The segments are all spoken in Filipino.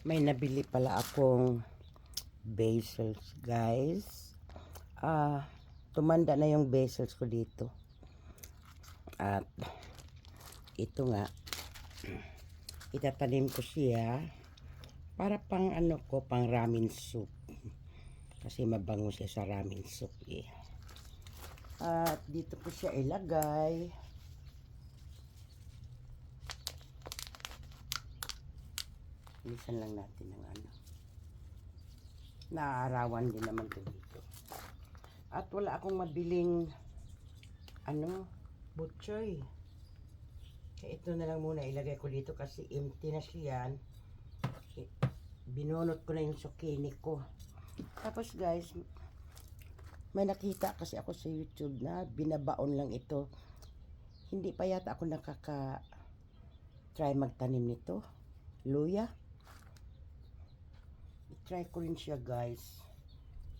May nabili pala akong basils, guys. Tumanda na yung basils ko dito. At ito nga, itatanim ko siya para pang ano ko, pang ramen soup. Kasi mabango siya sa ramen soup eh. At dito ko siya ilagay. Bilisan lang natin ng ano. Naaarawan din naman to dito. At wala akong mabiling butchoy. Kaya ito na lang muna ilagay ko dito kasi empty na siya. Binunot ko na yung zucchini ko. Tapos guys, may nakita kasi ako sa YouTube na binabaon lang ito. Hindi pa yata ako try magtanim nito. Luya. I-try ko rin siya guys.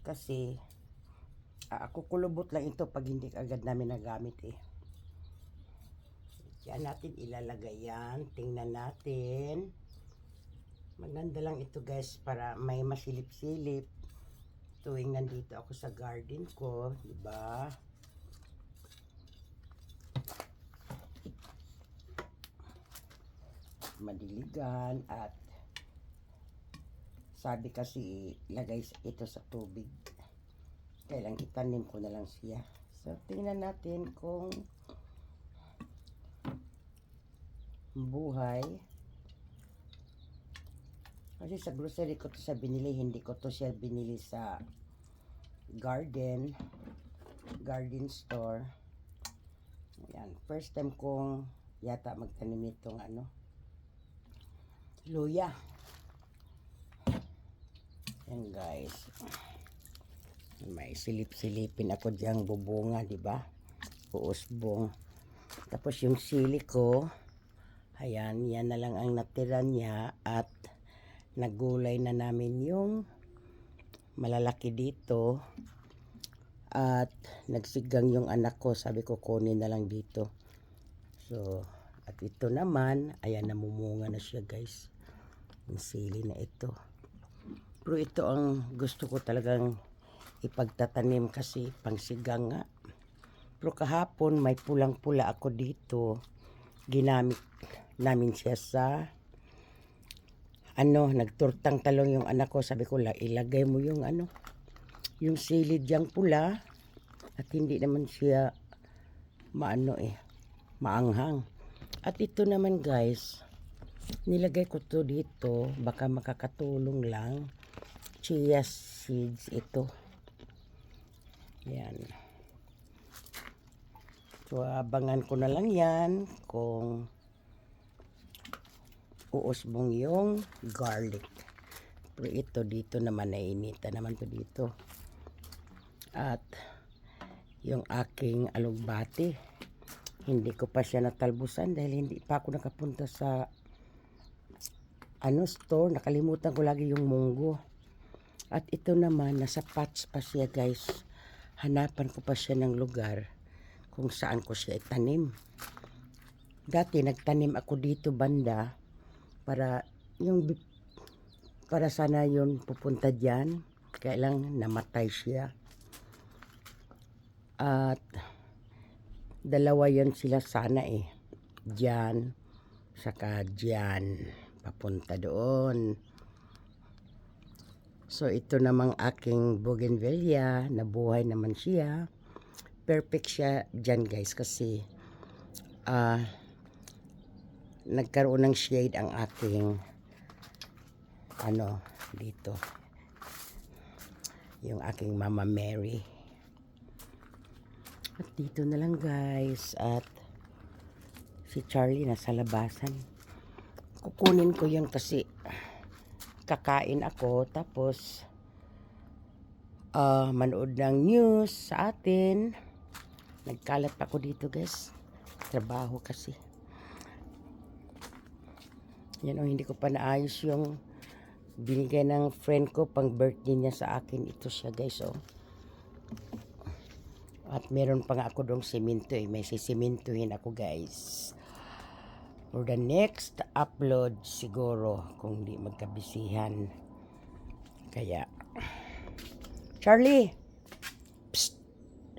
Kasi ako kulubot lang ito pag hindi agad namin nagamit eh. Diyan natin ilalagay yan. Tingnan natin. Maganda lang ito guys para may masilip-silip tuwing nandito ako sa garden ko, di ba? Madiligan at sabi kasi ilagay ito sa tubig. Kailang itanim ko na lang siya. So tingnan natin kung buhay. Kasi sa grocery ko to sa binili, hindi ko to siya binili sa garden store. Ayan, first time kong yata magtanim nitong luya. Ayan guys. May silip-silipin ako diyang bubunga, di ba? Uusbong. Tapos yung sili ko, ayan, yan na lang ang natira niya at nagulay na namin yung malalaki dito at nagsigang yung anak ko, sabi ko kunin na lang dito. So at ito naman, ayan, namumunga na siya guys, yung sili na ito. Pero ito ang gusto ko talagang ipagtatanim kasi pangsigang nga. Pero kahapon may pulang-pula ako dito, ginamit namin siya sa nagturtang talong yung anak ko. Sabi ko lang, ilagay mo yung yung silid diyang pula at hindi naman siya maanghang. At ito naman guys, nilagay ko to dito, baka makakatulong lang. Chia seeds ito. Yan. So abangan ko na lang yan kung uusbong yung garlic. Pero ito dito naman nainita naman to dito. At yung aking alugbati, hindi ko pa siya natalbusan dahil hindi pa ako nakapunta sa store. Nakalimutan ko lagi yung munggo. At ito naman nasa pots pa siya guys. Hanapan ko pa siya ng lugar kung saan ko siya itanim. Dati nagtanim ako dito banda para sana yun pupunta diyan, kaya lang namatay siya. At dalawa yan sila sana eh, diyan saka diyan papunta doon. So ito namang aking bougainvillea, nabuhay naman siya. Perfect siya diyan guys kasi nagkaroon ng shade ang aking dito, yung aking Mama Mary. At dito na lang guys, at si Charlie nasa labasan. Kukunin ko yan kasi kakain ako tapos manood ng news sa atin. Nagkalat pa ako dito guys, trabaho kasi. Yan hindi ko pa naayos yung binigay ng friend ko pang birthday niya sa akin. Ito siya guys At meron pa nga ako dong semento may sisimentuhin ako guys. for the next upload siguro kung di magkabisihan. Kaya Charlie, psst,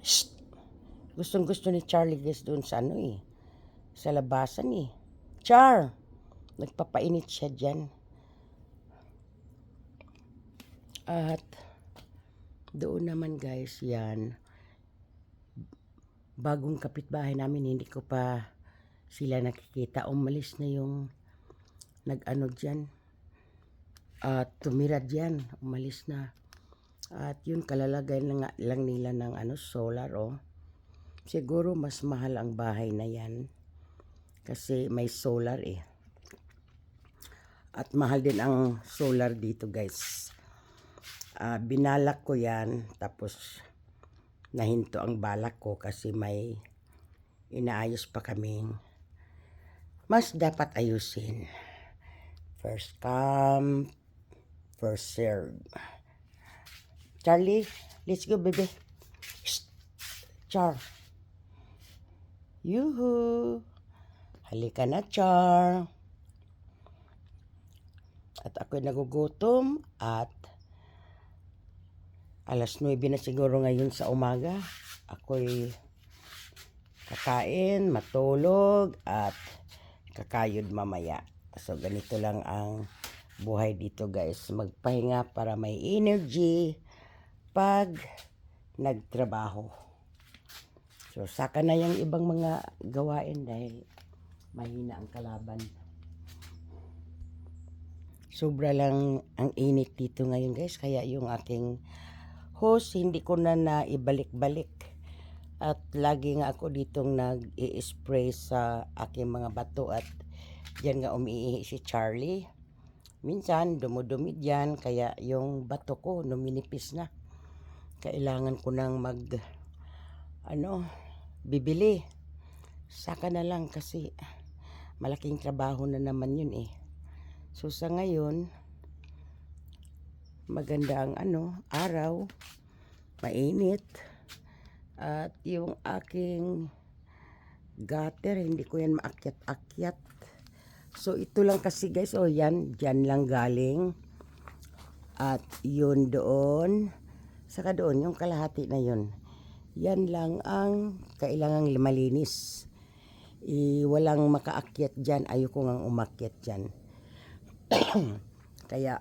psst. Gustong gusto ni Charlie guys doon sa ano sa labasan Char, nagpapainit siya dyan. At doon naman guys, yan, bagong kapitbahay namin, hindi ko pa sila nakikita. Umalis na yung nag-ano dyan, tumira dyan, umalis na. At yun, kalalagay lang nila ng solar siguro mas mahal ang bahay na yan kasi may solar at mahal din ang solar dito guys. Binalak ko yan, tapos nahinto ang balak ko kasi may inaayos pa kaming mas dapat ayusin. First come, first serve. Charlie, let's go baby. Shh. Char. Yuhu. Halika na, Char. At ako'y nagugutom at alas 9 na siguro ngayon sa umaga. Ako'y kakain, matulog, at kakayod mamaya. So, ganito lang ang buhay dito guys. Magpahinga para may energy pag nagtrabaho. So, saka na yung ibang mga gawain dahil mahina ang kalaban. Sobra lang ang init dito ngayon guys. Kaya yung aking hose, hindi ko na naibalik-balik. At lagi nga ako ditong nag-i-spray sa aking mga bato. At dyan nga umiihi si Charlie. Minsan, dumudumi dyan. Kaya yung bato ko, numinipis na. Kailangan ko nang bibili. Saka na lang kasi malaking trabaho na naman yun So, sa ngayon, maganda ang araw, mainit, at yung aking gutter hindi ko yan maakyat-akyat. So ito lang kasi guys, yan, dyan lang galing, at yun doon, saka doon yung kalahati na yun, yan lang ang kailangang malinis. Walang makaakyat dyan, ayoko ngang umakyat dyan. Kaya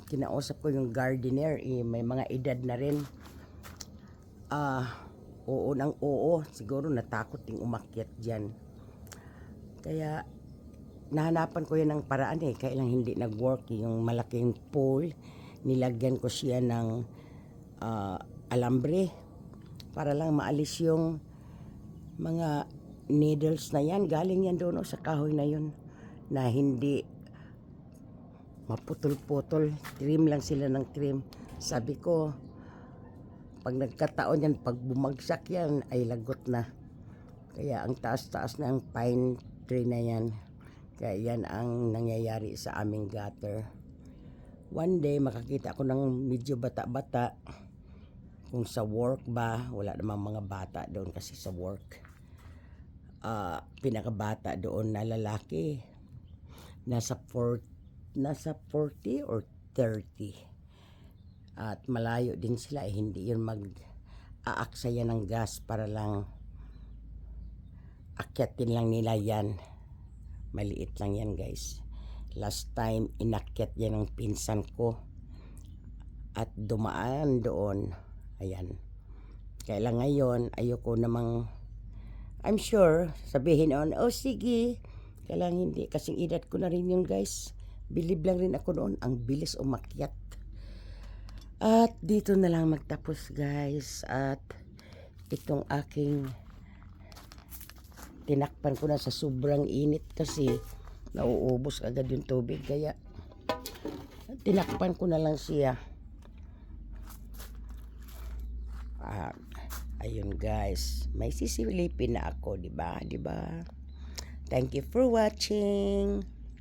kinausap ko yung gardener, may mga edad na rin. Oo nang oo, siguro natakot yung umakyat dyan. Kaya nahanapan ko yan ng paraan kailang hindi nag-work yung malaking pole. Nilagyan ko siya ng alambre para lang maalis yung mga needles na yan. Galing yan doon sa kahoy na yun na hindi maputol-putol. Trim lang sila ng trim. Sabi ko, pag nagkataon yan, pag bumagsak yan, ay lagot na. Kaya ang taas-taas na ang pine tree na yan. Kaya yan ang nangyayari sa aming gutter. One day, makakita ako ng medyo bata-bata. Kung sa work ba, wala namang mga bata doon kasi sa work. Pinakabata doon na lalaki. Nasa 40 or 30. At malayo din sila, hindi yun mag-aaksaya ng gas para lang akyatin lang nila yan. Maliit lang yan guys. Last time inakyat yan ng pinsan ko at dumaan doon. Ayan. Kaya lang ngayon ayoko namang, I'm sure sabihin noon, sige, kaya lang hindi, kasing edad ko na rin yun guys. Bilib lang rin ako noon, ang bilis umakyat. At dito na lang magtapos guys. At itong aking tinakpan ko na sa sobrang init kasi nauubos agad yung tubig. Kaya tinakpan ko na lang siya. Ayun guys, may sisilipin na ako, diba? Thank you for watching.